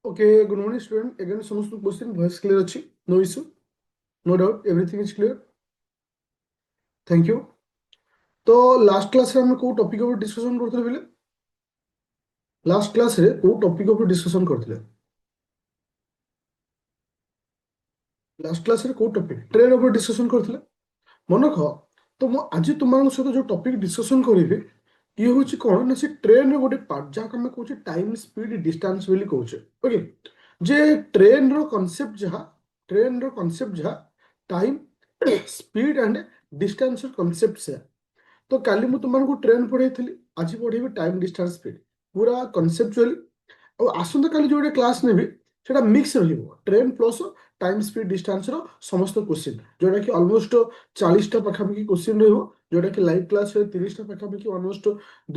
Okay, good morning, student. Again, समस्त question voice clear अच्छी, no issue, no doubt, everything is clear. Thank you. तो last class रे हम को topic ऊपर डिस्कशन करथले बेले लास्ट क्लास रे को टॉपिक ऊपर डिस्कशन करथले लास्ट क्लास रे को टॉपिक ट्रेन ऊपर डिस्कशन करथले मन रख तो मो आज तुम सहित जो टॉपिक डिस्कशन करिवे ये होची कोन ना से ट्रेन रे गोटे पार्ट जा हम कहूचे टाइम स्पीड डिस्टेंस बोली कहूचे ओके जे ट्रेन रो कांसेप्ट जहा टाइम स्पीड एंड डिस्टेंस रो कांसेप्ट से तो काली मु तुमको ट्रेन पढ़ाई आज पढ़ेबी टाइम डिस्टेंस स्पीड पूरा कनसेप्चुअली और आसंता काली जो क्लास नेबी सेटा मिक्स रहिबो train plus time speed distance रो समस्त क्वेश्चन जोटा कि ऑलमोस्ट 40टा पाखापाखि क्वेश्चन रहिबो जोटा कि लाइव क्लास रे 30टा पाखापाखि ऑलमोस्ट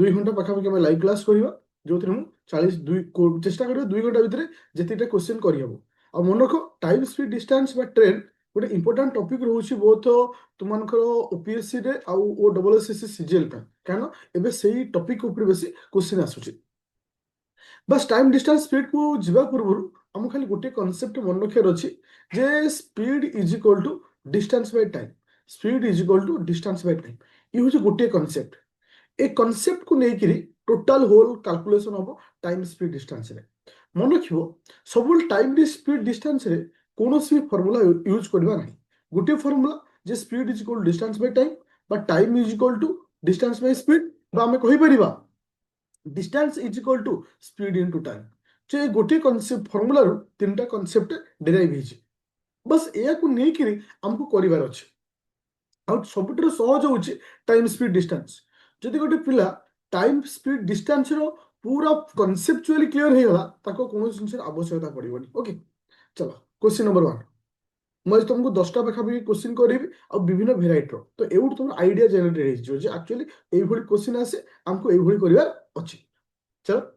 2 घंटा पाखापाखि हम लाइव क्लास करिबा जोथि मु 40 चेष्टा करिबो 2 घंटा भितरे जतिटा क्वेश्चन करिहबो आ मन रखो टाइम स्पीड डिस्टेंस बा ट्रेन गोटे इंपोर्टेंट टॉपिक रहउछि बहुत तुमनकर ओपीएससी रे आ ओ डबल एसएससी सीजीएल का कानो एबे सेही टॉपिक ऊपर बेसी क्वेश्चन आसुछि बस टाइम डिस्टेंस स्पीड को जीवा पूर्व आम खाली गोटे कनसेप्ट मन रखार अच्छी जे speed is equal to distance by time speed is equal to distance by time ये हूँ गोटे कनसेप्ट ए कनसेप्ट को लेकिन टोटाल होल कैलकुलेशन हम टाइम स्पीड डिस्टेंस रे मन रखिबो सब टाइम स्पीड डिस्टेंस रे कौन भी फॉर्मूला यूज करबा नहीं गोटे फॉर्मूला जे speed is equal distance by time बा time is equal to distance by speed बा हमें कहि परिबा distance is equal to speed into time जे गोटे कनसेप्ट फॉर्मूला रो तीनटा कनसेप्ट डेराइव हेछि बस एया को नै कि हमको करिवार अछि आउ सबुठर सहज होछि टाइम स्पीड डिस्टेंस जदि गोटे पिला टाइम स्पीड डिस्टेंस रो पूरा कनसेप्चुअली क्लियर हे गला ताको कोनो जिंस आवश्यकता पड़िबनी ओके चलो क्वेश्चन नंबर 1 मैं तुमको 10टा पाखापाखि क्वेश्चन करेबी आ विभिन्न भेराइटर तो एउट तुम आइडिया जनरेट हो जे एक्चुअली एई भली क्वेश्चन आसे हमको एई भली करिवार अछि चलो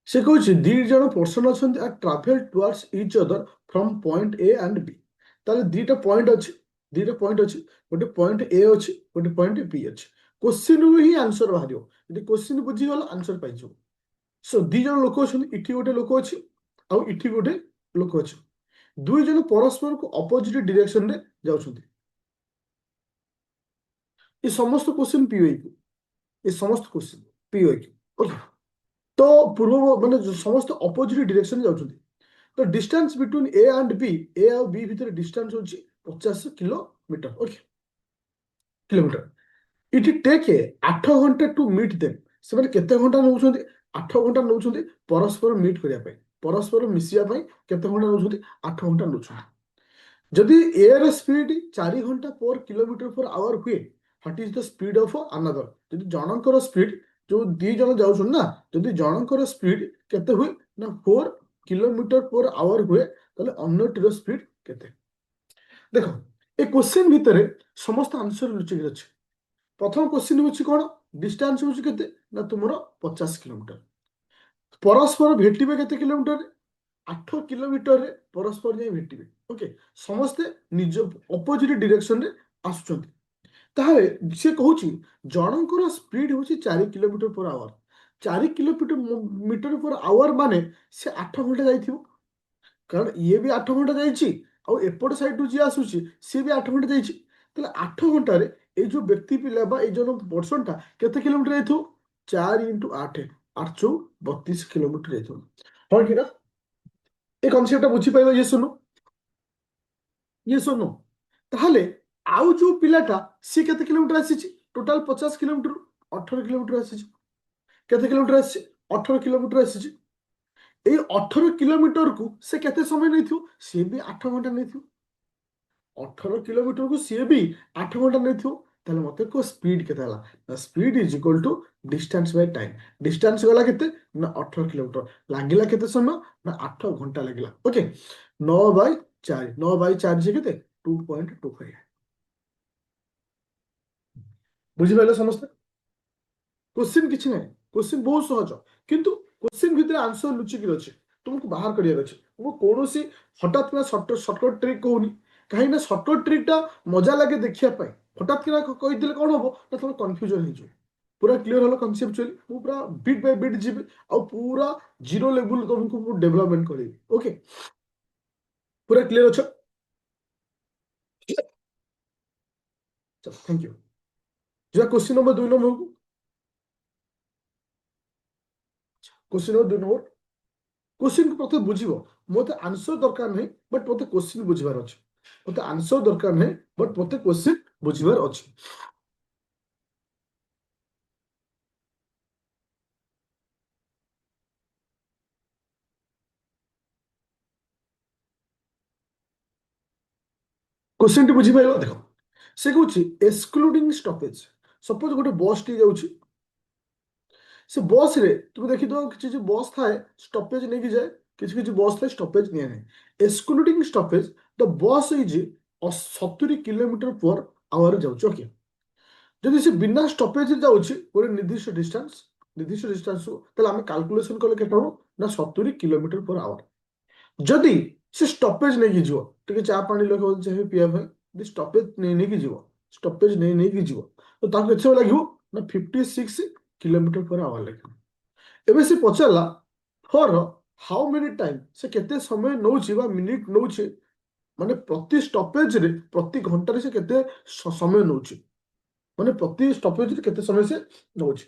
से कौन दी जन पर्सन अच्छा travel towards each other from point A and B ताले दीटा पॉइंट अच्छी गोटे पॉइंट ए अच्छी गोटे पॉइंट बी अच्छी क्वेश्चन रू ही आंसर बाहर यदि क्वेश्चन बुझीगल आंसर पाई सो दी जन लोक अच्छा इठी गोटे लोक अच्छी आउ इठी गोटे लोक अच्छे दुई जन परस्पर को अपोजिट डायरेक्शन रे जाउछन्ति ये समस्त क्वेश्चन पीओ ये समस्त क्वेश्चन पीओ ओके तो पूर्व माने समस्त अपोजिट डायरेक्शन जाउछन्ति तो distance between A and B A और बी भितर डिस्टेंस होची 50 kilometre okay kilometre it take 8 घंटा टू मीट देम से माने केते घंटा नउछन्ति 8 घंटा नउछन्ति परस्पर मीट करिया पय परस्पर मिसिया पय केते घंटा नउछन्ति 8 घंटा नउछन्ति जदि एयर स्पीड 4 घंटा पर किलोमीटर पर आवर हुए what is the speed of another जदि जनकर स्पीड जो दी जन जाउछन ना जदि जनकर स्पीड केते हुए ना 4 किलोमीटर पर आवर हुए ताले अन्यटिर स्पीड केते देखो ए क्वेश्चन भितरे समस्त आंसर लुचि अछि प्रथम क्वेश्चन होछि कोन डिस्टेंस होछि केते ना तुमरो 50 किलोमीटर परस्पर भेटिबे केते किलोमीटर 8 किलोमीटर रे परस्पर जाई भेटिबे ओके समस्ते निज अपोजिट डायरेक्शन रे आसुचंती ताहले से कहूची जनकर स्पीड होची 4 kilometre per hour 4 kilometre metre per hour माने से 8 घंटा जाइथिबो कारण ये भी 8 घंटा जाइछि और एपट साइड रु जे आसुची से भी 8 घंटा जाइछि ताहले 8 घंटा रे ए जो व्यक्ति पिला बा ए जन पर्सन टा केते किलोमीटर जाइथो 4 * 8 8 चौ 32 किलोमीटर जाइथो हो कि ना ए कॉन्सेप्ट बुझी पाइबा ये सुनो ये सुनो ताहले आउ जो पिलाटा सी केते किलोमीटर आसीची टोटल 50 किलोमीटर 18 किलोमीटर आसीची केते किलोमीटर आसीची 18 किलोमीटर आसीची ए 18 किलोमीटर को से केते समय नैथियो से भी 8 घंटा नैथियो 18 किलोमीटर को सी भी 8 घंटा नैथियो ताले मते को स्पीड केते हला ना speed is equal to distance by time distance गला केते ना 18 किलोमीटर लागिला केते समय ना 8 घंटा लागिला ओके 9/4 9/4 जे केते 2.25 बुझी पाइले समस्त क्वेश्चन किछि नै क्वेश्चन बहुत सहज किंतु क्वेश्चन भितर आंसर लुचि कि अछि तुमको बाहर करियर अछि वो कोनोसी हठात में शॉर्टकट ट्रिक कहूनी कहीं ना शॉर्टकट ट्रिक टा मजा लगे देखिया पाई হঠাৎ কিনা କହିଦେଲେ କ'ଣ ହବ ନା ତମେ କନଫ୍ୟୁଜନ ହେଇଯିବ। ପୁରା କ୍ଲିୟର ହେଲା କନସେପ୍ଚୁଆଲି। ମୁଁ ପୁରା ବିଟ୍ ବାଇ ବିଟ୍ ଯିବି ଆଉ ପୁରା ଜିରୋ ଲେବୁଲ ତମକୁ ମୁଁ ଡେଭଲପମେଣ୍ଟ କରିବି। ଓକେ, ପୁରା କ୍ଲିୟର ଅଛ? Thank you. ଯିବା କ୍ୱେଶ୍ଚିନ୍ ନମ୍ବର 2 ନମ୍ବରକୁ। क्वेश्चन नंबर 2 नंबर क्वेश्चन को प्रथम बुझिबो। मते आंसर दरकार नहीं बट मते क्वेश्चन बुझिबार अछि। मते आंसर दरकार नहीं बट मते क्वेश्चन बुझिबार अछि। क्वेश्चन टी बुझि पाइलो देखो। से कहूची एक्सक्लूडिंग स्टॉपेज। सपोज गोटे बस टी जाउची, से बस रे तुम देखि दो किछि जे बस थाए स्टॉपेज नै कि जाय, किछि किछि बस थाए स्टॉपेज नै नै। Excluding stoppage the bus is 70 kilometre per hour जाउची। ओके, যদি সে বিনা স্টপেজে যাଉଛି ଗୋଟେ ନିର୍ଦ୍ଦିଷ୍ଟ ଡିଷ୍ଟାନ୍ସ ତାହେଲେ ଆମେ କାଲକୁଲେସନ କଲେ କେତେ ହବ ନା 70 କିଲୋମିଟର ପର ଆୱାର। ଯଦି ସେ ଷ୍ଟପେଜ ନେଇକି ଯିବ, ଟିକେ ଚା ପାଣି ଲୋକ ଚାହିଁବେ ପିଇବା ପାଇଁ, ଯଦି ଷ୍ଟପେଜ ନେଇକି ଯିବ, ଷ୍ଟପେଜ ନେଇକି ଯିବ ତ ତାଙ୍କୁ କେତେ ସମୟ ଲାଗିବ ନା 56 କିଲୋମିଟର ପର ଆୱାର ଲାଗିବ। ଏବେ ସେ ପଚାରିଲା ଫର ହାଉ ମେନି ଟାଇମ୍, ସେ କେତେ ସମୟ ନଉଛି ବା ମିନିଟ ନଉଛି, ମାନେ ପ୍ରତି ଷ୍ଟପେଜରେ ପ୍ରତି ଘଣ୍ଟାରେ ସେ କେତେ ସମୟ ନଉଛି, ମାନେ ପ୍ରତି ଷ୍ଟପେଜରେ କେତେ ସମୟ ସେ ନଉଛି।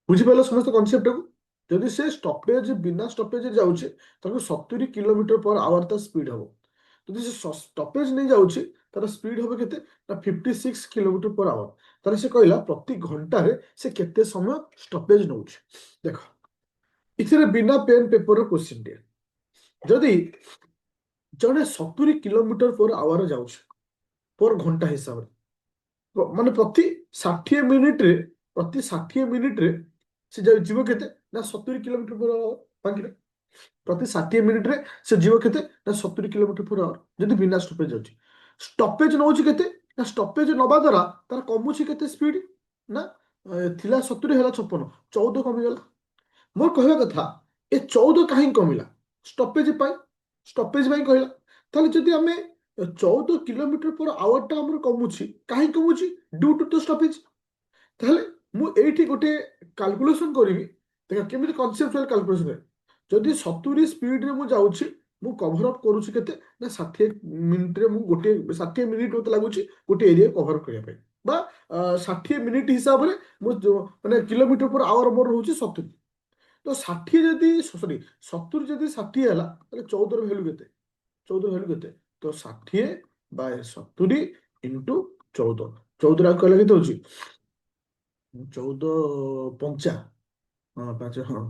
ବୁଝିପାରିଲ ସମସ୍ତ କନସେପ୍ଟଟାକୁ? ଯଦି ସେ ଷ୍ଟପେଜ ବିନା ଷ୍ଟପେଜରେ ଯାଉଛି ତାକୁ 70 କିଲୋମିଟର ପର ଆୱାର ତା ସ୍ପିଡ ହବ। ଯଦି ସେ ଷ୍ଟପେଜ ନେଇ ଯାଉଛି ତାର ସ୍ପିଡ ହବ କେତେ ନା 56 କିଲୋମିଟର ପର ଆୱାର। ତାହେଲେ ସେ କହିଲା ପ୍ରତି ଘଣ୍ଟାରେ ସେ କେତେ ସମୟ ଷ୍ଟପେଜ ନଉଛି। ଦେଖ ଏଥିରେ ବିନା ପେନ୍ ପେପରର କ୍ୱେଶ୍ଚିନ୍ ଟିଏ। ଯଦି ଜଣେ 70 କିଲୋମିଟର ପର ଆୱାର ଯାଉଛି ପର ଘଣ୍ଟା ହିସାବରେ, ମାନେ ପ୍ରତି 60 ମିନିଟ୍ରେ ସେ ଯିବ କେତେ ନା 70 କିଲୋମିଟର ପର ଆୱାର। ବାକିରେ ପ୍ରତି 60 ମିନିଟ୍ରେ ସେ ଯିବ କେତେ ନା 70 କିଲୋମିଟର ପର ଆୱାର ଯଦି ବିନା ଷ୍ଟପେଜ ଯାଉଛି। ଷ୍ଟପେଜ ନଉଛି କେତେ ନା ଷ୍ଟପେଜ ନବା ଦ୍ୱାରା ତାର କମୁଛି କେତେ ସ୍ପିଡ ନା ଥିଲା 70 ହେଲା 56, 14 କମିଗଲା। ମୋର କହିବା କଥା ଏ 14 କାହିଁକି କମିଲା? ଷ୍ଟପେଜ ପାଇଁ, ଷ୍ଟପେଜ ପାଇଁ କହିଲା। ତାହେଲେ ଯଦି ଆମେ 14 କିଲୋମିଟର ପର ଆୱାରଟା ଆମର କମୁଛି, କାହିଁକି କମୁଛି? Due to the stoppage. ତାହେଲେ ମୁଁ ଏଇଠି ଗୋଟେ କାଲକୁଲେସନ କରିବି। ଦେଖ କେମିତି କନସେପ୍ଚୁଆଲ କାଲକୁଲେସନ କରେ। ଯଦି 70 ସ୍ପିଡରେ ମୁଁ ଯାଉଛି, ମୁଁ କଭର ଅପ୍ କରୁଛି କେତେ ନା 60 ମିନିଟ୍ରେ, ମୁଁ ଗୋଟେ 60 ମିନିଟ୍ ମତେ ଲାଗୁଛି ଗୋଟେ ଏରିଆ କଭର କରିବା ପାଇଁ, ବା 60 ମିନିଟ୍ ହିସାବରେ ମୁଁ ମାନେ କିଲୋମିଟର ପର ଆୱାର ମୋର ରହୁଛି 70। ତ 60 ଯଦି ସରି 70 ଯଦି 60 ହେଲା ତାହେଲେ 14ର ଭ୍ୟାଲୁ କେତେ? 14ର ଭ୍ୟାଲୁ କେତେ? ତ 60 ବାଇ 70 ଇଣ୍ଟୁ 14। 14 ଆକୁ କହିଲେ କେତେ ହଉଛି? 14 ପଞ୍ଚା, ହଁ 5, ହଁ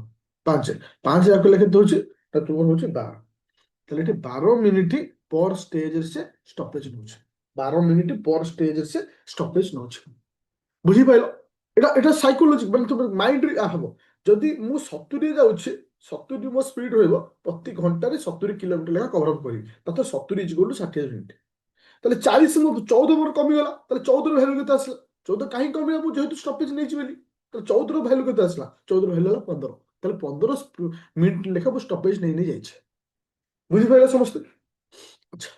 5 5 ଆକୁ କହିଲେ କେତେ ହଉଛି? ତୁମର ହଉଛି 12। ତାହେଲେ ଏଠି 12 ମିନିଟ୍ ପର ଷ୍ଟେଜରେ ସେ ଷ୍ଟପେଜ ନଉଛି। 12 ମିନିଟ୍ ପର ଷ୍ଟେଜରେ ସେ ଷ୍ଟପେଜ ନଉଛି। ବୁଝିପାରିଲ? এটা এটা ସାଇକୋଲୋଜି, ମାନେ ତୁମ ମାଇଣ୍ଡରେ ହବ। ଯଦି ମୁଁ 70 ଯାଉଛି, 70 ମୋ ସ୍ପିଡ ରହିବ, ପ୍ରତି ଘଣ୍ଟାରେ 70 କିଲୋମିଟର ଲେଖା କଭର ଅପ୍ କରିବି, ତାତ 70 ଇଜ ଇକ୍ୱାଲ୍ ଟୁ 60 ମିନିଟ୍। ତାହେଲେ 40 ମୁଁ 14 ମୋର କମିଗଲା। ତାହେଲେ 14ର ଭ୍ୟାଲୁ କେତେ ଆସିଲା? 14 କାହିଁକି କମିଲା? ମୁଁ ଯେହେତୁ ଷ୍ଟପେଜ ନେଇଛି ବୋଲି। ତାହେଲେ 14ର ଭ୍ୟାଲୁ କେତେ ଆସିଲା? 14ର ଭ୍ୟାଲୁ ହେଲା 15। ତାହେଲେ 15 ମିନିଟ୍ ଲେଖା ମୁଁ ଷ୍ଟପେଜ ନେଇ ଯାଇଛି। ବୁଝିପାରିଲେ ସମସ୍ତେ? ଆଚ୍ଛା,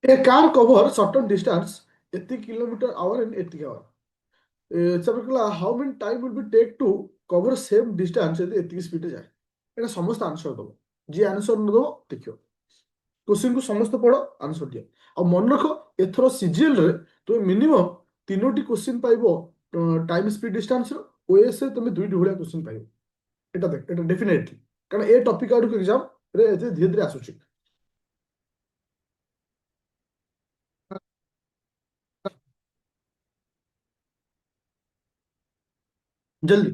a car cover certain distance ଏତିକି କିଲୋମିଟର ଆୱାର ଇନ୍ ଏତିକି ଆୱାର। ତାପରେ କହିଲା how many time will be take to cover same distance ଯଦି ଏତିକି ସ୍ପିଡରେ ଯାଏ। ଏଇଟା ସମସ୍ତେ ଆନ୍ସର ଦେବ। ଯିଏ ଆନ୍ସର ନ ଦେବ ଦେଖିବ କୋଶ୍ଚିନ୍କୁ ସମସ୍ତେ ପଢ, ଆନ୍ସର ଦିଅ। ଆଉ ମନେ ରଖ ଏଥର ସିଜିଏଲରେ ତୁମେ ମିନିମମ୍ 3ଟି କୋଶ୍ଚିନ୍ ପାଇବ ଟାଇମ୍ ସ୍ପିଡ୍ ଡିଷ୍ଟାନ୍ସର। ଓଏସରେ ତୁମେ 2ଟି ଭଳିଆ କୋଶ୍ଚିନ୍ ପାଇବ। এটা দেখ, এটা ଡେଫିନେଟଲି, କାରଣ ଏ ଟପିକ ଆଡକୁ ଏକ୍ସାମରେ ଧୀରେ ଧୀରେ ଆସୁଛି। ଜଲ୍ଦି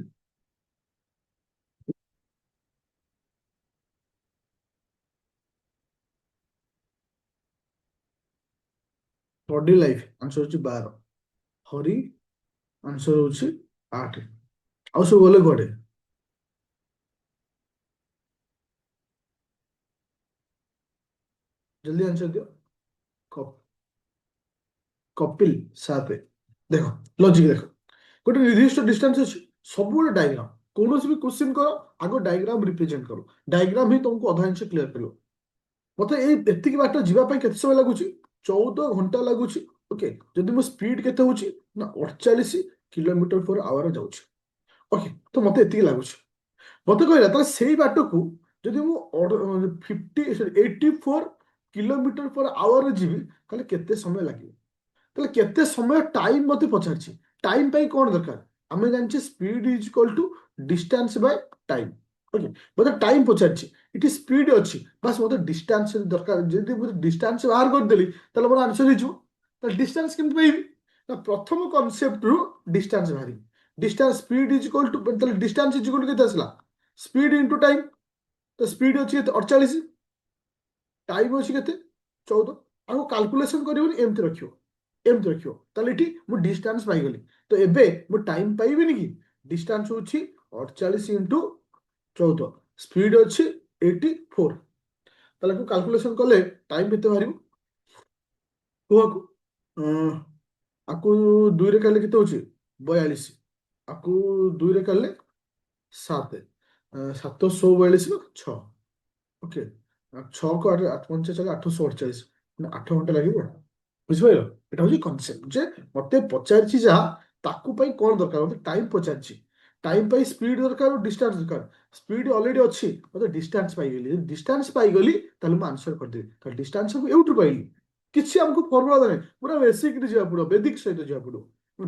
ବଡି ଲାଇଫ ଆନ୍ସର ହଉଛି 12। ହରି ଆନ୍ସର ହଉଛି 8। ଆଉ ସବୁ ଗଲେ କୁଆଡେ? ଜଲ୍ଦି ଆନ୍ସର ଦିଅ। କ- କପିଲ 7। ଦେଖ ଲଜିକ ଦେଖ, ଗୋଟେ ନିର୍ଦ୍ଦିଷ୍ଟ ଡିଷ୍ଟାନ୍ସ ଅଛି, ସବୁବେଳେ ଡାଇଗ୍ରାମ। କୌଣସି ବି କ୍ୱେଶ୍ଚିନ୍ କର ଆଗ ଡାଇଗ୍ରାମ ରିପ୍ରେଜେଣ୍ଟ କର, ଡାଇଗ୍ରାମ ହିଁ ତମକୁ ଅଧା ଜିନିଷ କ୍ଲିୟର କରିବ। ମତେ ଏଇ ଏତିକି ବାଟ ଯିବା ପାଇଁ କେତେ ସମୟ ଲାଗୁଛି? 14 ଘଣ୍ଟା ଲାଗୁଛି। ଓକେ, ଯଦି ମୋ ସ୍ପିଡ କେତେ ହଉଛି ନା 48 km/h ଯାଉଛି। ଓକେ, ତ ମତେ ଏତିକି ଲାଗୁଛି। ମତେ କହିଲା ତାହେଲେ ସେଇ ବାଟକୁ ଯଦି ମୁଁ 84 km/h ଯିବି ତାହେଲେ କେତେ ସମୟ ଲାଗିବ? ତାହେଲେ କେତେ ସମୟ ଟାଇମ ମତେ ପଚାରିଛି। ଟାଇମ ପାଇଁ କଣ ଦରକାର? ଆମେ ଜାଣିଛେ speed is equal to distance by time. Okay, ମତେ ଟାଇମ ପଚାରିଛି, ଏଠି ସ୍ପିଡ ଅଛି, ବାସ୍ ମତେ ଡିଷ୍ଟାନ୍ସ ଦରକାର। ଯଦି ମୁଁ ଡିଷ୍ଟାନ୍ସ ବାହାର କରିଦେଲି ତାହେଲେ ମୋର ଆନ୍ସର ହେଇଯିବ। ତାହେଲେ ଡିଷ୍ଟାନ୍ସ କେମିତି ପାଇବି? ନା ପ୍ରଥମ କନସେପ୍ଟରୁ ଡିଷ୍ଟାନ୍ସ ବାହାରିବି। Distance speed is equal to, ତାହେଲେ ଡିଷ୍ଟାନ୍ସ ଇଜ ଇକ୍ୱାଲ ଟୁ କେତେ ଆସିଲା? Speed into time. ତ ସ୍ପିଡ ଅଛି କେତେ? 48। ଟାଇମ ଅଛି କେତେ? 14। ଆଉ କାଲକୁଲେସନ କରିବନି, ଏମିତି ରଖିବ, ଏମିତି ରଖିବ। ତାହେଲେ ଏଠି ମୁଁ ଡିଷ୍ଟାନ୍ସ ପାଇଗଲି। ତ ଏବେ ମୁଁ ଟାଇମ ପାଇବିନି କି? ଡିଷ୍ଟାନ୍ସ ହଉଛି 48 × 14, ସ୍ପିଡ ଅଛି 84। ତାହେଲେ କାଲକୁଲେସନ କଲେ ଟାଇମ କେତେ ବାହାରିବ କୁହକୁ? ଆକୁ 2ରେ କାଲେ କେତେ ହଉଛି? 42। ଆକୁ 2ରେ କାଲେ 7, 742 ନା 6। ଓକେ, 6କୁ 8, 8 5 4 848, 8 ଘଣ୍ଟା ଲାଗିବ। ବୁଝିପାରିଲ? ଏଟା ହଉଛି କନସେପ୍ଟ ଯେ ମତେ ପଚାରିଛି ଯାହା ତାକୁ ପାଇଁ କଣ ଦରକାର, ମତେ ଟାଇମ ପଚାରିଛି। ଟାଇମ ପାଇଁ ସ୍ପିଡ ଦରକାର, ଡିଷ୍ଟାନ୍ସ ଦରକାର। ସ୍ପିଡ ଅଲରେଡି ଅଛି, ମତେ ଡିଷ୍ଟାନ୍ସ ପାଇଗଲି। ଯଦି ଡିଷ୍ଟାନ୍ସ ପାଇଗଲି ତାହେଲେ ମୁଁ ଆନ୍ସର କରିଦେବି। ତାହେଲେ ଡିଷ୍ଟାନ୍ସ ମୁଁ ଏଉଠୁ ପାଇଲି। କିଛି ଆମକୁ ଫର୍ମୁଲା ନାହିଁ, ପୁରା ବେସିକରେ ଯିବାକୁ ପଡିବ, ବେଦିକ ସହିତ ଯିବାକୁ ପଡିବ।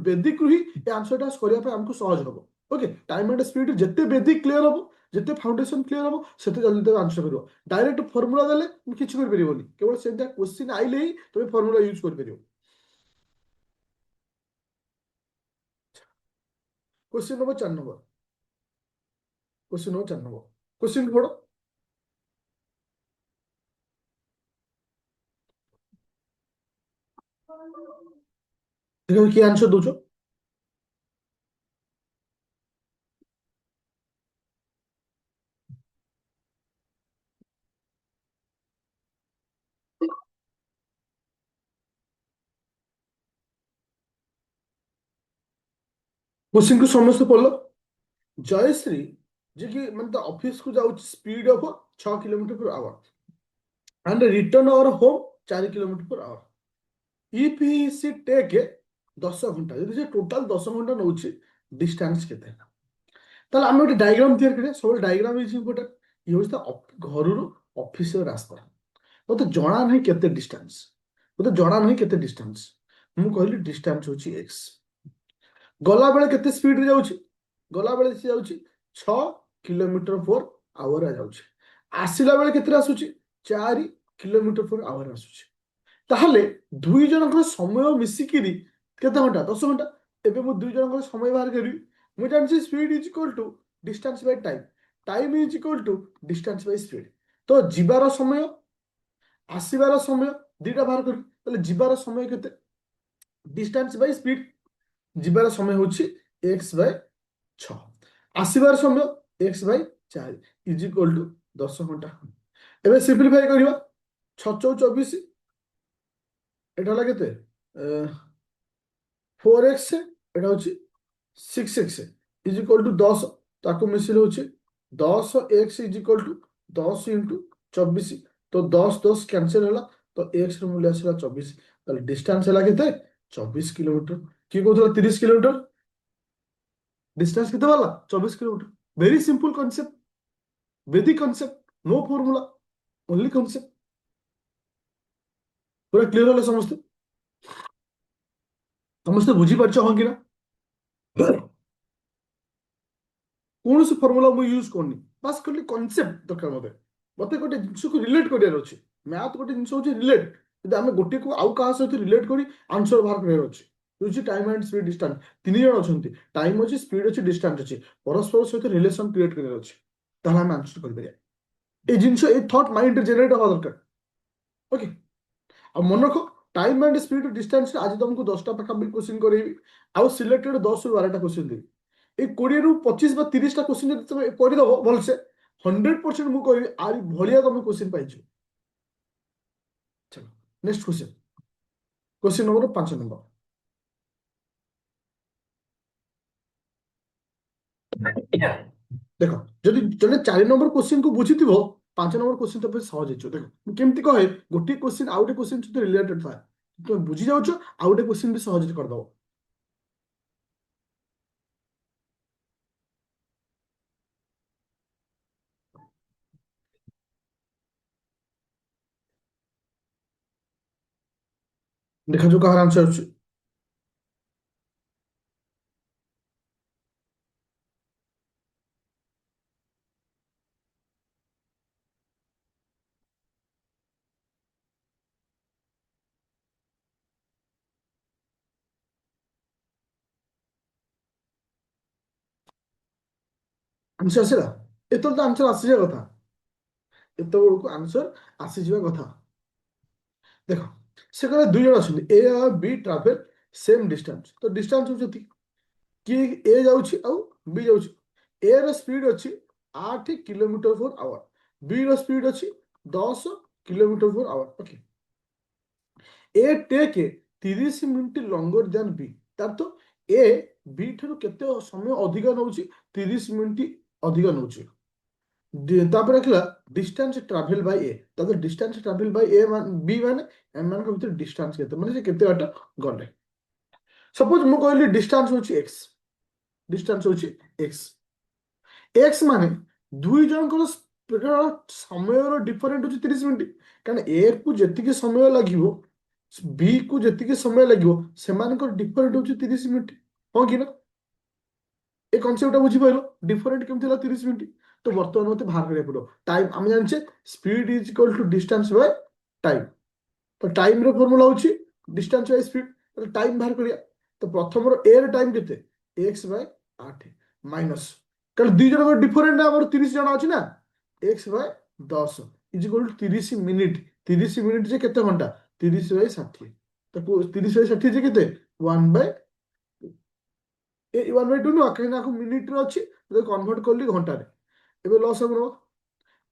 ବେଦିକରୁ ହିଁ ଏ ଆନ୍ସରଟା କରିବା ପାଇଁ ଆମକୁ ସହଜ ହବ। ଓକେ, ଟାଇମ ଆଣ୍ଡ ସ୍ପିଡ ଯେତେ ବେଦିକ କ୍ଲିୟର ହବ, ଯେତେ ଫାଉଣ୍ଡେସନ କ୍ଲିୟର ହବ, ସେତେ ଜଲ୍ଦି ତମେ ଆନ୍ସର କରିବ। ଡାଇରେକ୍ଟ ଫର୍ମୁଲା ଦେଲେ তুমি କିଛି କରିପାରିବନି, କେବଳ ସେମିତିଆ କ୍ୱେଶ୍ଚିନ୍ ଆଇଲେ ହିଁ ତମେ ଫର୍ମୁଲା ୟୁଜ କରିପାରିବ। Question number 4 number. Question number 4 number. Question पढ़ो। देखो कि आंसर दो। क्वेश्चन को समस्त पढ़। जयश्री जे कि मतलब ऑफिस को जाऊँ speed of 6 km/h and return our home 4 km/h। If he see take 10 घंटा, यदि से टोटल 10 घंटा नौछि, डिस्टेंस केते? ताले आमे गोटे डायग्राम तैयार करिया। सब डायग्राम इज इंपोर्टेंट। ये होता घर रु ऑफिस रास्ता। मते जणा नहीं केते डिस्टेंस, मते जणा नहीं केते डिस्टेंस। मु कहली डिस्टेंस होछि x। गला बेले केते स्पीड रे जाउछि? गला बेले से जाउछि 6 km/h जाउछि। आसिला बेले केते आसुछि? 4 km/h आसुछि। ताहले दुई जनक समय मिसिकिरी केते घंटा? 10 घंटा। एबे मु दुई जनक समय बाहर करी। मु जानछि speed is equal to distance by time, time is equal to distance by speed. तो जिबार समय, आसिबार समय दुईटा बाहर करी। ताहले जिबार समय केते? Distance by speed. जिबार समय होछि x/6, आसिबार समय x/4 इज इक्वल टू 10 घंटा। एबे सिंपलीफाई करिवा। 6 × 24, एटा ला केते? 4x, एटा होछि 6x इज इक्वल टू 10। ताको मिसिले होछि 10x इज इक्वल टू 10 × 24। तो 10 10 कैंसिल होला, तो x ର मूल्य आसिला 24। ताले डिस्टेंस ହେଲା केते? 24 किलोमीटर। की कहउथला 30 किलोमीटर? डिस्टेंस केते वाला? 24 किलोमीटर। वेरी सिंपल कॉन्सेप्ट, वैदिक concept, no formula, only concept. पूरा क्लियर होला समस्त? समस्त बुझी पारछ हां कि ना? कौन फर्मूला मुझे यूज करनी, बास खाली कॉन्सेप्ट दरकार। मते मते गोटे जिनिस को रिलेट करियार अछि। मैथ गोटे जिनिस होछि रिलेट। यदि आमे गोटे को आउ कहा सहित रिलेट करी आंसर बाहर करियार अछि। होछि टाइम एंड स्पीड डिस्टेंस। तीन जण अछंती, टाइम अछि, स्पीड अछि, डिस्टेंस अछि। परस्पर सहित रिलेशन क्रिएट करियार अछि। ताहा हम आंसर कर परिया। ए जिनिस ए थॉट माइंड जनरेट हो दरकार। ओके, अब मन रखो टाइम एंड स्पीड डिस्टेंस आज तुमको 10टा पाखापाखि क्वेश्चन करेबी। आउ सिलेक्टेड 10 ରୁ 12ଟା क्वेश्चन देबी। ए 20 ରୁ 25 বা 30ଟା क्वेश्चन जब तुम କରିदବ भलसे, 100% मु कहबी आरी भलिया तुम क्वेश्चन पाइছো। चलो next question. Question number 5 number. देख जदि जने 4 नंबर क्वेश्चन को बुझी 5 नंबर क्वेश्चन तो सहज हो देख केमती कहे गोटे क्वेश्चन आउ गोटे क्वेश्चन सहित रिलेटेड था तुम बुझी जाऊछ आउ गोटे क्वेश्चन भी सहज करदब देखा जो कहार आंसर अच्छे आंसर आसला एत तो आंसर आसीजा कथा एत बेलू आंसर आसीजा कथा देख से कहले 2 जन अच्छे ए और बी ट्रावेल सेम डिस्टेंस तो डिस्टेंस होती कि ए जाऊँगी आउ बी जाऊँगी ए रो स्पीड अच्छी 8 kilometre per our B row speed अच्छी 10 किलोमीटर पर आवर ओके ए टेक 30 मिनिट लंगर देन बी तार तो ए बी ठाରୁ କେତେ ସମୟ ଅଧିକ ନଉଛି 30 ମିନିଟ ଅଧିକ ନଉଛି ତାପରେ ଦେଖିଲା ଡିଷ୍ଟାନ୍ସ ଟ୍ରାଭେଲ ବାଇ ଏ ତାପରେ ଡିଷ୍ଟାନ୍ସ ଟ୍ରାଭେଲ ବାଇ ଏ ବି ମାନେ ଏମାନଙ୍କ ଭିତରେ ଡିଷ୍ଟାନ୍ସ କେତେ ମାନେ ସେ କେତେ ବାଟ ଗଲେ ସପୋଜ ମୁଁ କହିଲି ଡିଷ୍ଟାନ୍ସ ହଉଛି ଏକ୍ସ ଡିଷ୍ଟାନ୍ସ ହଉଛି ଏକ୍ସ ଏକ୍ସ ମାନେ ଦୁଇ ଜଣଙ୍କର ସମୟର ଡିଫରେଣ୍ଟ ହଉଛି 30 ମିନିଟ କାରଣ ଏ କୁ ଯେତିକି ସମୟ ଲାଗିବ ବି କୁ ଯେତିକି ସମୟ ଲାଗିବ ସେମାନଙ୍କର ଡିଫରେଣ୍ଟ ହଉଛି 30 ମିନିଟ ହଁ କି ନା ଏ କନସେପ୍ଟଟା ବୁଝିପାରିଲ ଡିଫରେଣ୍ଟ କେମିତି ହେଲା 30 ମିନିଟ ତ ବର୍ତ୍ତମାନ ମତେ ବାହାର କରିବାକୁ ପଡିବ ଟାଇମ ଆମେ ଜାଣିଛେ speed is equal to distance by time ତ ଟାଇମ ର ଫର୍ମୁଲା ହଉଛି ଡିଷ୍ଟାନ୍ସ ବାଇ ସ୍ପିଡ ତାହେଲେ ଟାଇମ ବାହାର କରିବା ତ ପ୍ରଥମର ଏ ର ଟାଇମ କେତେ ଏକ୍ସ ବାଇ 8 ମାଇନସ କାରଣ ଦୁଇ ଜଣଙ୍କର ଡିଫରେଣ୍ଟ ଆମର 30 ଜଣ ଅଛି ନା x by 10 is equal to 30 minute 30 minute ଯେ କେତେ ଘଣ୍ଟା 30/60 ତାକୁ 30/60 ଯେ କେତେ 1/2 ଏ 1/2 ନୁହଁ କାହିଁକି ନା ମିନିଟରେ ଅଛି କନଭର୍ଟ କଲି ଘଣ୍ଟାରେ ଏବେ ଲସ୍ ହବ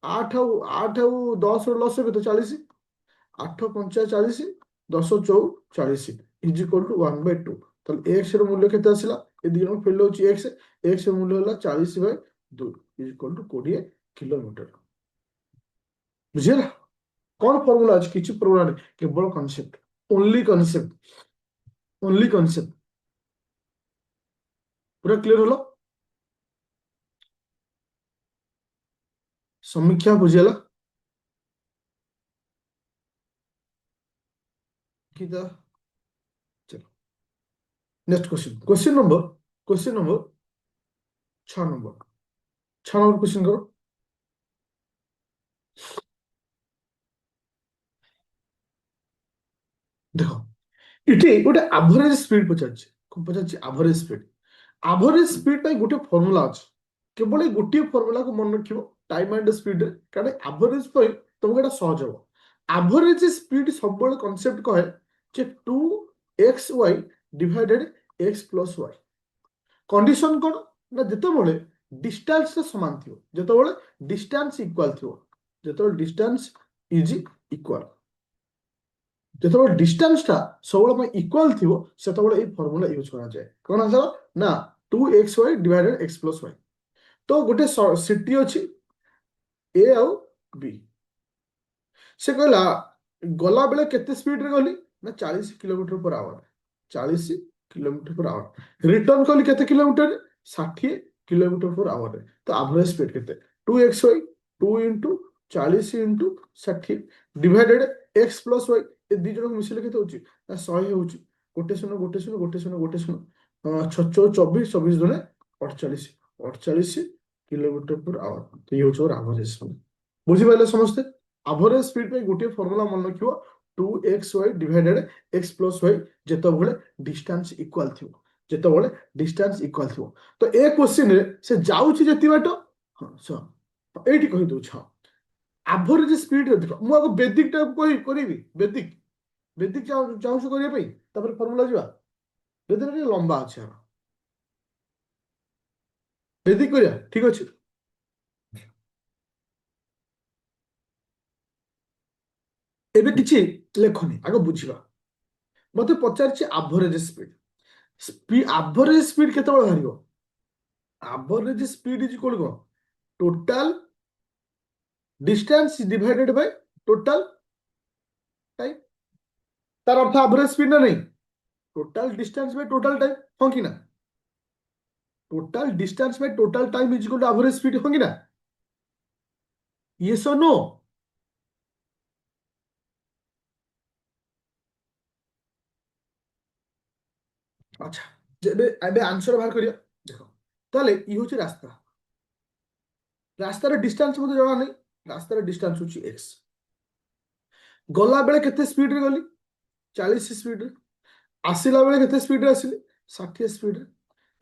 ଆଠ ଆଉ 10 ର ଲସ୍ କେତେ 40 8 × 5 = 40 10 × 4 = 40 ଇଜ ଇକ୍ୱାଲ ଟୁ 1/2 ତାହେଲେ ଏକ୍ସ ର ମୂଲ୍ୟ କେତେ ଆସିଲା ଏ ଦି ଜଣ ଫେଲ ହଉଛି ଏକ୍ସ ଏକ୍ସ ର ମୂଲ୍ୟ ହେଲା 40/2 ଇଜ ଇକ୍ୱାଲ ଟୁ 20 କିଲୋମିଟର ବୁଝିହେଲା କଣ ଫର୍ମୁଲା ଅଛି କିଛି ଫର୍ମୁଲା ନାହିଁ କେବଳ କନସେପ୍ଟ ଓନ୍ଲି କନସେପ୍ଟ ପୁରା କ୍ଲିୟର ହলো ସମୀକ୍ଷା ବୁଝିହେଲା କି ଚलो next question number 6 number 6 number question करो देखो इटे गोटे एवरेज स्पीड पचार एवरेज स्पीड पे गोटे फॉर्मूला अछि केवल ए गोटे फॉर्मूला को मन रखियो टाइम एंड स्पीड कारण एवरेज पे तुमको एटा सहज हो एवरेज स्पीड सब बड़े कांसेप्ट कहे जे 2xy divided x plus y condition कोन ना जेतेबेले डिस्टेंस समान थियो जेतेबेले डिस्टेंस इक्वल थियो जेतेबेले डिस्टेंस इज इक्वल जेतेबेले डिस्टेंस टा सबले इक्वल थियो सेतेबेले ए फार्मूला यूज करा जाय कोन आंसर ना 2xy divided x plus y तो गोटे सिटी अच्छी ए आउ बी से कहला गला बेले केते स्पीड रे गली ना 40 kilometre per our 40 kilometre per our return कली केते किलोमीटर 60 किलोमीटर पर आवर तो एवरेज स्पीड केते 2xy 2 into 40 × 60 divided x plus y ए दी जन मिसिले केते होची ना 100 होची गोटे शून्य गोटे शून्य गोटे शून्य गोटे शून्य 24 24 दुने 48 48 किलोमीटर पर आवर तो ये होची एवरेज स्पीड बुझी पाइले समझते एवरेज स्पीड पे गोटे फार्मूला मन रखियो 2xy divided x plus y जेतेबेले डिस्टेंस इक्वल थियो जेतेबेले डिस्टेंस इक्वल थियो तो ए क्वेश्चन रे से जाउची जति बाटो हां सो एठी कहि दउ छ एवरेज स्पीड रे देखो मु आगो बेसिक टा कहि करिवि बेसिक बेसिक चाहूछु करिया पई तापर फार्मूला जिवा बेसिक रे लंबा अछि बेसिक करिया ठीक अछि एबे किछि लेखनी आगो बुझिबा मते पचारछि एवरेज स्पीड एवरेज स्पीड केतेबेले हरियो एवरेज स्पीड इज इक्वल को total distance divided by total time, तार अर्थ एवरेज स्पीड ना नहीं, total distance by total time हो कि ना, total distance by total time is equal to average speed हो कि ना, यस और नो? अच्छा जेबे एबे आंसर बाहर करिया देखो, ताले ई होची रास्ता, रास्तार डिस्टेंस मते जଣା नहीं, रास्तार डिस्टेंस होची x, गला बेले केते स्पीड रे गली 40 स्पीड रे, आसिला बेले केते स्पीड रे आसिली 60 स्पीड रे,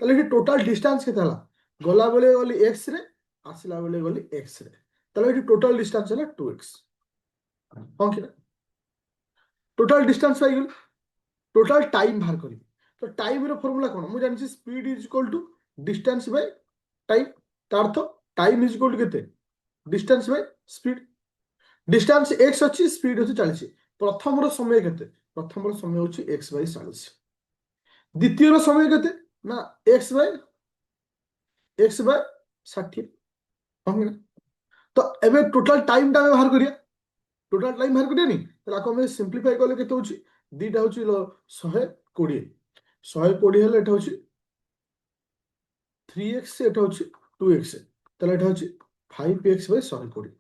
ताले ये टोटल डिस्टेंस केते हला, गला बेले गली x रे, आसिला बेले गली x रे, ताले ये टोटल डिस्टेंस हला 2x हां कि ना, टोटल डिस्टेंस पाई गेल, टोटल टाइम बाहर करी, तो टाइम रो फार्मूला कोन मु जानि speed is equal to distance by time, तार अर्थ टाइम इज इक्वल टू केते distance by speed, distance x अछि स्पीड अछि 40, प्रथम रो समय केते, प्रथम रो समय होछि x बाय 40, द्वितीय रो समय केते ना x बाय 60 हम, तो एबे टोटल टाइम टा बाहर करिया, टोटल टाइम बाहर करिया नी, तो आको हम सिंपलीफाई करले केते होछि, दीटा होछि 120, 120 हेले एटा होछि 3x, एटा होछि 2x, ताले एटा होछि 5x बाय 120,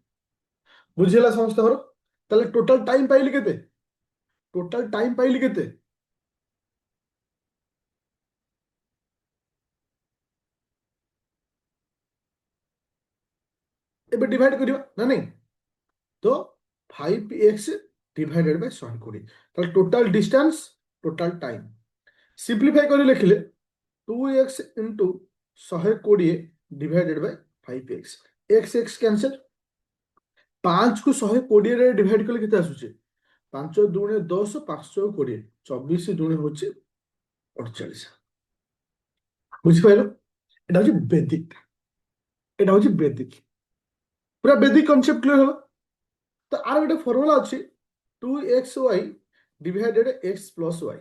बुझिला समस्त घर, ताले टोटल टाइम पाइली केते, टोटल टाइम पाइली केते, एबे डिवाइड करियो ना नहीं, तो 5x डिवाइडेड बाय 120, ताले total distance total time simplify कर लिखिले 2x into 120 divided by 5x, x x cancel, 5 को 120 रे डिवाइड कले केते आसुचे, 5 दुणे 10, 520, 24 दुणे होचे 48, बुझि पाइलो, एटा होची बेसिक, एटा होची बेसिक, पूरा बेसिक कांसेप्ट क्लियर हलो, तो आर गोटे फार्मूला अछि 2xy divided x plus y,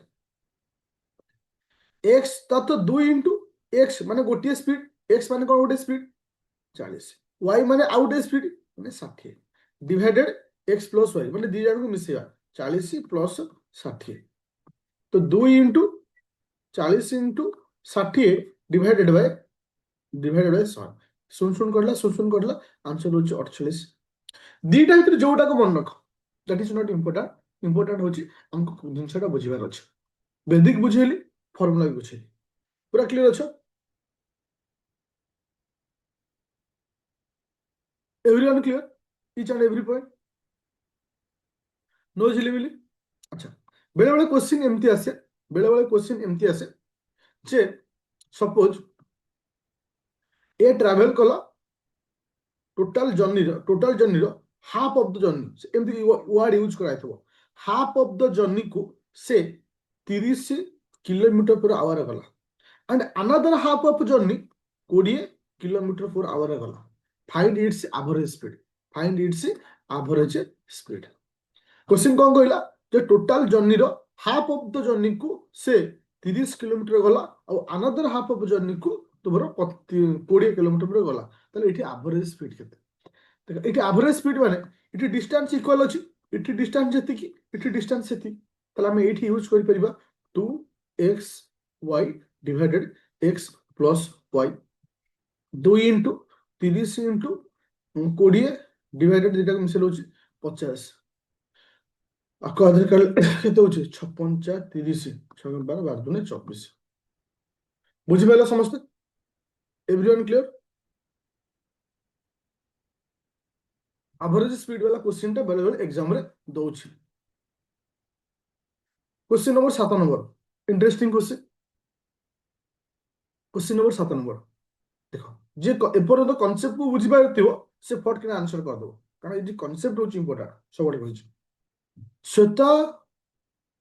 x ता तो 2 इंटू x माने गोटे स्पीड, x माने कोन गोटे स्पीड 40, y माने आउट गोटे स्पीड माने 60, डिवाइडेड x प्लस y माने दी जण को मिसेबा 40 प्लस 60, तो 2 इंटू 40 इंटू 60 डिवाइडेड बाय 100, सुन सुन करला आंसर होची 48, दीटा भीतर जोटा को मन रख, that is not important, important होची हमको जिनसटा बुझिबार अछि, वैदिक बुझेली फार्मूला भी बुझेली, पूरा क्लियर अछि, everyone clear, each and every point, no झिलिमिली। अच्छा बेले बेले क्वेश्चन एमती आसे, बेले बेले क्वेश्चन एमती आसे जे सपोज ए ट्रैवल कला टोटल जर्नी रो हाफ ऑफ द जर्नी, एमती वर्ड यूज कराइथबो, हाफ ऑफ द जर्नी को से 30 किलोमीटर पर आवर गला, and another half of journey 20 kilometre per hour गला, find its average speed, find its average speed, question कौन कहला जे टोटल जर्नी रो हाफ ऑफ द जर्नी को से 30 किलोमीटर गला और अनदर हाफ ऑफ जर्नी को तुमरो 20 किलोमीटर पर गला, ताले एठी एवरेज स्पीड केते, देखो एठी एवरेज स्पीड माने एठी डिस्टेंस इक्वल अछि, एठी डिस्टेंस जति की एठी डिस्टेंस सेति, ताले हम एठी यूज करि परिबा 2xy divided x plus y, 2 into 30 into 20 divided जेटा मिसल होछि 50, आको आधार कार्ड केते होछि 56 30 6 12 12 दुने 24, बुझि पाइलो समस्त, एवरीवन क्लियर, एवरेज स्पीड वाला क्वेश्चन टा बेले बेले एग्जाम रे दोछि, question number 7 number interesting question, question number 7 number देखो, जे एपर तो कांसेप्ट को बुझि पारथिबो से फट के आंसर कर दो, कारण ए जे कांसेप्ट होछि इंपोर्टेंट सबडे होछि, Shweta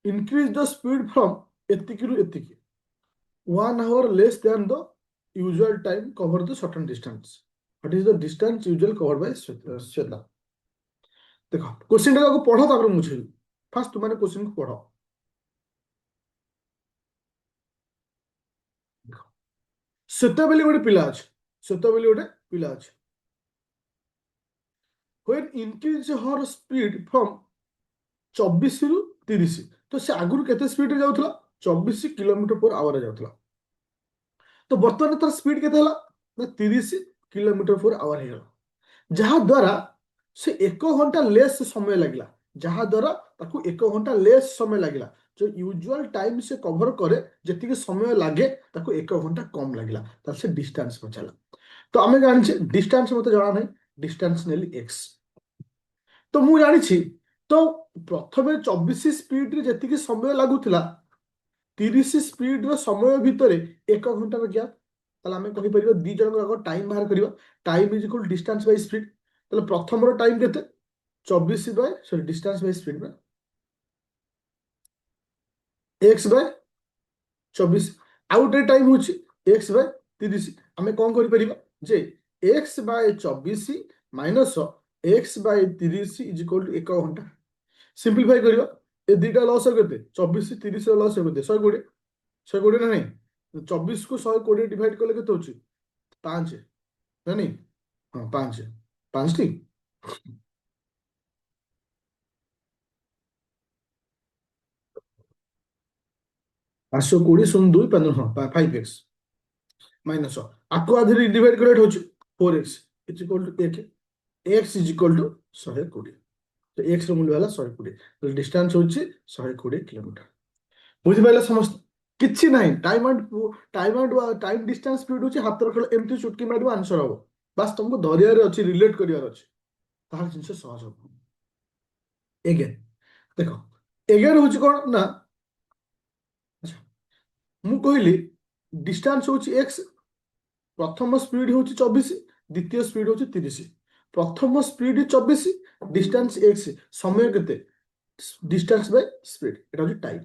increase the speed from एतिकी रु एतिकी 1 hour less than the usual time cover the certain distance, what is the distance usual covered by Shweta, देखो क्वेश्चन टा को पढ़ो तापर मुझे फास्ट तुम माने क्वेश्चन को पढ़ो, श्वेता बेली गोटे पिला अछि, श्वेता बेली गोटे पिला अछि, when increase her speed from 24 ରୁ 30, ତ ସେ ଆଗରୁ କେତେ ସ୍ପିଡରେ ଯାଉଥିଲା? 24 km/h ଯାଉଥିଲା। ତ ବର୍ତ୍ତମାନ ତାର ସ୍ପିଡ କେତେ ହେଲା? ନା 30 km/h ହେଇଗଲା। ଯାହା ଦ୍ୱାରା ସେ 1 ଘଣ୍ଟା ଲେସ୍ ସମୟ ଲାଗିଲା। ଯାହା ଦ୍ୱାରା ତାକୁ 1 ଘଣ୍ଟା ଲେସ୍ ସମୟ ଲାଗିଲା। ଯୋଉ ୟୁଜୁଆଲ ଟାଇମ ସେ କଭର କରେ ଯେତିକି ସମୟ ଲାଗେ ତାକୁ 1 ଘଣ୍ଟା କମ ଲାଗିଲା। ତାର ସେ ଡିଷ୍ଟାନ୍ସ ପଚାରିଲା। ତ ଆମେ ଜାଣିଛେ ଡିଷ୍ଟାନ୍ସ ମତେ ଜଣା ନାହିଁ, ଡିଷ୍ଟାନ୍ସ ନେଲି x। ତ ମୁଁ ଜାଣିଛି ତ ପ୍ରଥମେ 24 ସ୍ପିଡରେ ଯେତିକି ସମୟ ଲାଗୁଥିଲା 30 ସ୍ପିଡର ସମୟ ଭିତରେ 1 ଘଣ୍ଟାର ଗ୍ୟାପ୍। ତାହେଲେ ଆମେ କହିପାରିବା ଦି ଜଣଙ୍କ ଆଗ ଟାଇମ ବାହାର କରିବା। Time is equal distance by speed. ତାହେଲେ ପ୍ରଥମର ଟାଇମ କେତେ? 24 ବାଇ ସରି ଡିଷ୍ଟାନ୍ସ ବାଇ ସ୍ପିଡ ନା x ବାଇ 24। ଆଉ ଗୋଟେ ଟାଇମ ହଉଛି x ବାଇ 30। ଆମେ କଣ କରିପାରିବା ଯେ x Bai 24 minus x Bai 30 is equal to 1 ଘଣ୍ଟା। ସିମ୍ପ୍ଲିଫାଇ କରିବା। ଏ ଦିଟା ଲସ୍ କେତେ? 24 30 ଲସ୍ କେତେ? 120। 120 ନା ନାଇଁ? 24 କୁ 120 ଡିଭାଇଡ କଲେ କେତେ ହଉଛି? 5 ନା ନାଇଁ? ହଁ 5 5ଟି। 520 02 15 ହଁ 5x ମାଇନସ ଆକୁ ଆଧିରେ ଡିଭାଇଡ କଲେ ଏଠି ହଉଛି 4x is equal to 1। x is equal to 120। ତ x ର ମୂଲ୍ୟ ହେଲା 120। ଡିଷ୍ଟାନ୍ସ ହଉଛି 120 km। ବୁଝିପାରିଲେ ସମସ୍ତେ? କିଛି ନାହିଁ। ଟାଇମ ଡିଷ୍ଟାନ୍ସ ସ୍ପିଡ ହଉଛି ହାତର ଖେଳ। ଏମିତି ଚୁଟକି ମାରିବ ଆନ୍ସର ହବ। ବାସ୍ ତମକୁ ଧରିବାର ଅଛି, ରିଲେଟ କରିବାର ଅଛି, ତାହେଲେ ଜିନିଷ ସହଜ ହବ। ଏଗେନ୍ ଦେଖ, ଏଗେନ୍ ହଉଛି କଣ ନା, ଆଚ୍ଛା, ମୁଁ କହିଲି ଡିଷ୍ଟାନ୍ସ ହଉଛି x, ପ୍ରଥମ ସ୍ପିଡ ହଉଛି 24, ଦ୍ୱିତୀୟ ସ୍ପିଡ ହଉଛି 30। ପ୍ରଥମ ସ୍ପିଡ 24, ଡିଷ୍ଟାନ୍ସ x, ସମୟ କେତେ? ଡିଷ୍ଟାନ୍ସ ବାଇ ସ୍ପିଡ, এটা হচ্ছে টাইম।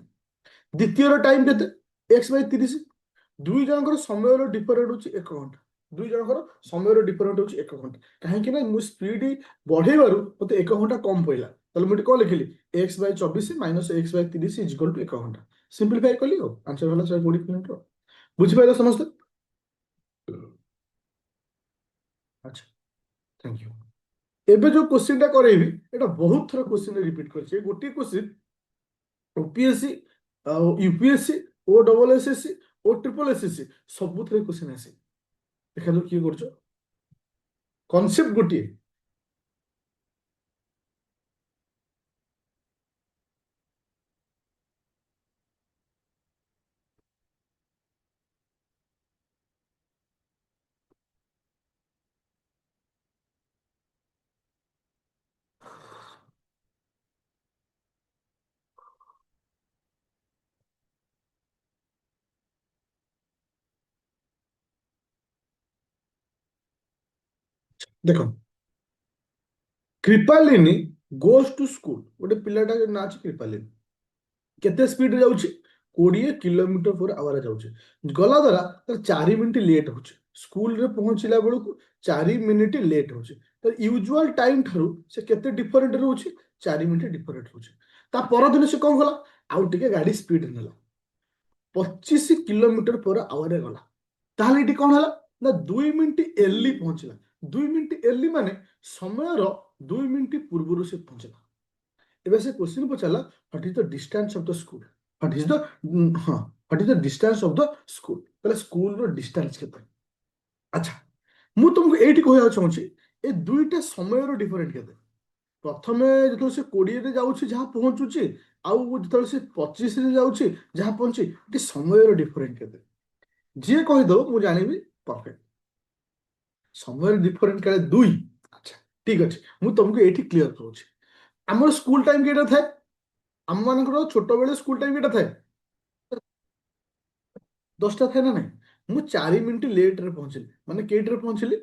দ্বিতীয়ର টাইম କେତେ? x by 30। ଦୁଇ ଜଣଙ୍କର ସମୟର ଡିଫରେଣ୍ଟ ହଉଛି 1 ଘଣ୍ଟା। ଦୁଇ ଜଣଙ୍କର ସମୟର ଡିଫରେଣ୍ଟ ହଉଛି 1 ଘଣ୍ଟା। କାହିଁକି ନା ମୁଁ ସ୍ପିଡ ବଢେଇବାରୁ ମତେ 1 ଘଣ୍ଟା କମ ପଇଲା। ତାହେଲେ ମୁଁ ଏଠି କଣ ଲେଖିଲି? x Bai 24 minus x Bai 30 is equal to 1 ଘଣ୍ଟା। ସିମ୍ପ୍ଲିଫାଇ କଲି ଆଉ ଆନ୍ସର ହେଲା 120 km। ବୁଝିପାରିଲ ସମସ୍ତେ? ଆଚ୍ଛା, ଥ୍ୟାଙ୍କ ୟୁ। ଏବେ ଯୋଉ କୋଶ୍ଚିନ୍ଟା କରେଇବି ଏଟା ବହୁତ ଥର କୋଶ୍ଚିନ୍ ରିପିଟ୍ କରିଛି। ଗୋଟିଏ କୋଶ୍ଚିନ୍ ଓପିଏସସି ଆଉ ୟୁପିଏସସି ଓ ଡବଲ ଏସଏସସି ଓ ଟ୍ରିପଲ ଏସଏସସି ସବୁଥିରେ କୋଶ୍ଚିନ୍ ଆସେ। ଦେଖାଯାଉ କିଏ କରୁଛ। କନସେପ୍ଟ ଗୋଟିଏ। ଦେଖ, କ୍ରିପାଲିନି ଗୋସ୍ ଟୁ ସ୍କୁଲ। ଗୋଟେ ପିଲାଟା ନାଁ ଅଛି କ୍ରିପାଲିନି। କେତେ ସ୍ପିଡରେ ଯାଉଛି? 20 km/h ଯାଉଛି। ଗଲା ଦ୍ୱାରା ତାର 4 ମିନିଟ୍ ଲେଟ୍ ହଉଛି। ସ୍କୁଲରେ ପହଞ୍ଚିଲା ବେଳକୁ 4 ମିନିଟ୍ ଲେଟ୍ ହଉଛି। ତ ୟୁଜୁଆଲ ଟାଇମ ଠାରୁ ସେ କେତେ ଡିଫରେଣ୍ଟ ରହୁଛି? 4 ମିନିଟ୍ ଡିଫରେଣ୍ଟ ରହୁଛି। ତା ପରଦିନ ସେ କଣ କଲା? ଆଉ ଟିକେ ଗାଡି ସ୍ପିଡ ନେଲା, 25 km/h ଗଲା। ତାହେଲେ ଏଠି କଣ ହେଲା? ନା 2 ମିନିଟ୍ ଏର୍ଲି ପହଞ୍ଚିଲା। 2 ମିନିଟ୍ ଏର୍ଲି ମାନେ ସମୟର 2 ମିନିଟ୍ ପୂର୍ବରୁ ସେ ପହଞ୍ଚିଲା। ଏବେ ସେ କ୍ୱେଶ୍ଚିନ୍ ପଚାରିଲା, what is the distance of the school? What is the ହଁ what is the distance of the school? ତାହେଲେ ସ୍କୁଲର ଡିଷ୍ଟାନ୍ସ କେତେ? ଆଚ୍ଛା, ମୁଁ ତୁମକୁ ଏଇଠି କହିବାକୁ ଚାହୁଁଛି ଏ ଦୁଇଟା ସମୟର ଡିଫରେଣ୍ଟ କେତେ? ପ୍ରଥମେ ଯେତେବେଳେ ସେ 20ରେ ଯାଉଛି ଯାହା ପହଞ୍ଚୁଛି, ଆଉ ଯେତେବେଳେ ସେ 25ରେ ଯାଉଛି ଯାହା ପହଞ୍ଚୁଛି, ଏଠି ସମୟର ଡିଫରେଣ୍ଟ କେତେ? ଯିଏ କହିଦବ ମୁଁ ଜାଣିବି ପରଫେକ୍ଟ। ସମୟର ଡିଫରେଣ୍ଟ କାଳେ 2। ଆଚ୍ଛା, ଠିକ ଅଛି, ମୁଁ ତମକୁ ଏଇଠି କ୍ଲିୟର କରୁଛି। ଆମର ସ୍କୁଲ ଟାଇମ କେଇଟା ଥାଏ? ଆମ ମାନଙ୍କର ଛୋଟବେଳେ ସ୍କୁଲ ଟାଇମ କେଇଟା ଥାଏ? 10ଟା ଥାଏ ନା ନାଇଁ? ମୁଁ 4 ମିନିଟ୍ ଲେଟରେ ପହଞ୍ଚିଲି, ମାନେ କେଇଟାରେ ପହଞ୍ଚିଲି?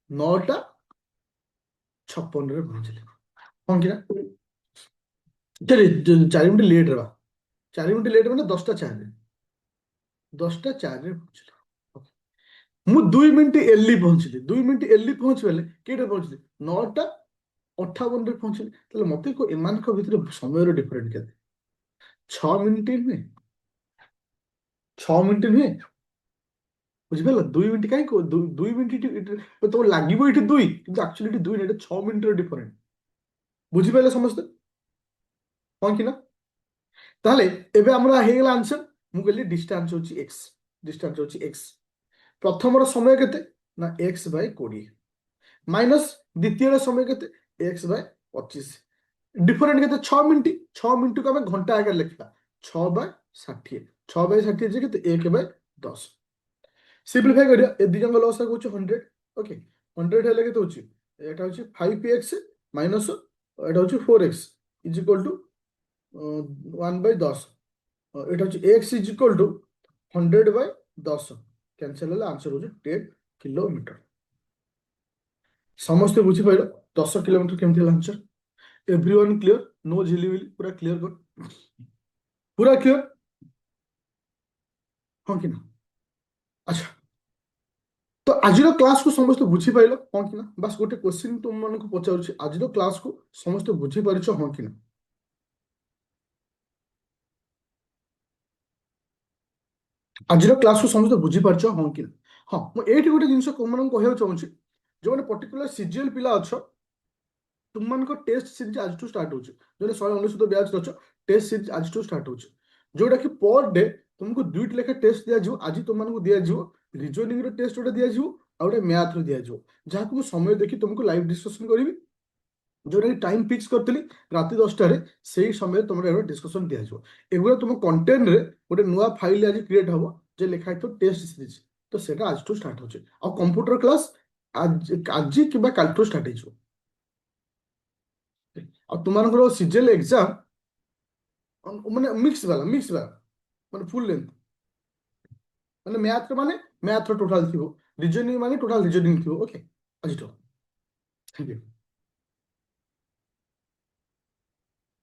9:56ରେ ପହଞ୍ଚିଲି। ହଁ କି ନା? 4 ମିନିଟ୍ ଲେଟରେ ବା, 4 ମିନିଟ୍ ଲେଟ୍ ମାନେ 10ଟା 4ରେ, 10ଟା 4ରେ ପହଞ୍ଚିଲି। ମୁଁ 2 ମିନିଟ୍ ଏର୍ଲି ପହଞ୍ଚିଲି। 2 ମିନିଟ୍ ଏର୍ଲି ପହଞ୍ଚିଗଲେ କେଇଟାରେ ପହଞ୍ଚିଲି? 9:58ରେ ପହଞ୍ଚିଲି। ତାହେଲେ ମତେ ଏମାନଙ୍କ ଭିତରେ ସମୟର ଡିଫରେଣ୍ଟ କେତେ? 6 ମିନିଟ୍ ନୁହେଁ? 6 ମିନିଟ୍ ନୁହେଁ? ବୁଝିପାରିଲ? 2 ମିନିଟ୍ କାହିଁ 2 ମିନିଟ୍ ତମକୁ ଲାଗିବ ଏଠି 2, କିନ୍ତୁ ଆକ୍ଚୁଆଲି ଏଠି 2 ନୁହେଁ, 6 ମିନିଟ୍ର ଡିଫରେଣ୍ଟ। ବୁଝିପାରିଲେ ସମସ୍ତେ? ହଁ କି ନା? ତାହେଲେ ଏବେ ଆମର ହେଇଗଲା ଆନ୍ସର। ମୁଁ କହିଲି ଡିଷ୍ଟାନ୍ସ ହଉଛି ଏକ୍ସ, ଡିଷ୍ଟାନ୍ସ ହଉଛି ଏକ୍ସ। ପ୍ରଥମର ସମୟ କେତେ ନା ଏକ୍ସ ବାଇ 20 ମାଇନସ୍ ଦ୍ୱିତୀୟର ସମୟ କେତେ ଏକ୍ସ ବାଇ 25। ଡିଫରେଣ୍ଟ କେତେ 6 ମିନିଟ୍। 6 ମିନିଟ୍କୁ ଆମେ ଘଣ୍ଟା ଆଗରେ ଲେଖିବା 6 ବାଇ 60। 6 ବାଇ 60 ଯେ କେତେ 1 ବାଇ 10। ସିମ୍ପ୍ଲିଫାଇ କରିବା ଏ ଦୁଇ ଜଣଙ୍କ ଲସ୍ ହଉଛି 100। ଓକେ 100 ହେଲେ କେତେ ହଉଛି ଏଟା ହଉଛି 5x ମାଇନସ୍ ଏଟା ହଉଛି 4x is equal to 1 Bai 10। এটা হচ্ছে X is equal to 100 by 10 cancel হলে আনসার হচ্ছে 10 কিলোমিটার। ସମସ୍ତେ ବୁଝିପାରିଲ 10 କିଲୋମିଟର କେମିତି ହେଲା ଆନ୍ସର? Everyone clear? ନୋ ଝିଲିମିଲି, ପୁରା କ୍ଲିୟର କର, ପୁରା କ୍ଲିୟର, ହଁ କି ନା? ଆଚ୍ଛା, ତ ଆଜିର କ୍ଲାସକୁ ସମସ୍ତେ ବୁଝିପାରିଲ ହଁ କି ନା? ବାସ୍ ଗୋଟେ କ୍ୱେଶ୍ଚିନ୍ ତୁମମାନଙ୍କୁ ପଚାରୁଛି, ଆଜିର କ୍ଲାସକୁ ସମସ୍ତେ ବୁଝିପାରିଛ ହଁ କି ନା? ଆଜିର କ୍ଲାସକୁ ସମସ୍ତେ ବୁଝିପାରିଛ ହଁ କି ନା? ହଁ, ମୁଁ ଏଇଠି ଗୋଟେ ଜିନିଷ ତୁମମାନଙ୍କୁ କହିବାକୁ ଚାହୁଁଛି, ଯେଉଁମାନେ ପର୍ଟିକୁଲାର ସିଜିଏଲ ପିଲା ଅଛ, तुमको टेस्ट सीरीज आज टू स्टार्ट होची जो 199 बैच रच टेस्ट सीरीज आज टू स्टार्ट होची जोटा कि पर डे तुमको दुईट लेखा टेस्ट दिया जिवो। आज तुमको दिया जिवो रीजनिंग रो टेस्ट गोटे दिया जिवो आ गोटे मैथ रो दिया जिवो जहां समय देखि तुमको लाइव डिस्कशन करिवि जोटा कि टाइम फिक्स करतली राति 10 रे सेही समय तुमरे एरो डिस्कशन दिया जिवो। एगुरा तुम कंटेंट रे गोटे नुवा फाइल आज क्रिएट हबो जे लेखा तो टेस्ट सीरीज तो सेटा आज टू स्टार्ट होची आ कंप्यूटर क्लास आज आज किबा काल टू स्टार्ट हेजो। ଆଉ ତୁମମାନଙ୍କର ସିଜିଏଲ ଏକ୍ସାମ ମାନେ ମିକ୍ସ ବାଲା ମାନେ ଫୁଲ ଲେନ୍ଥ ମାନେ ମ୍ୟାଥର ଟୋଟାଲ ଥିବ ରିଜନିଂ ମାନେ ଟୋଟାଲ ରିଜନିଂ ଥିବ। ଓକେ ଆଜିଠୁ ଥ୍ୟାଙ୍କ ୟୁ।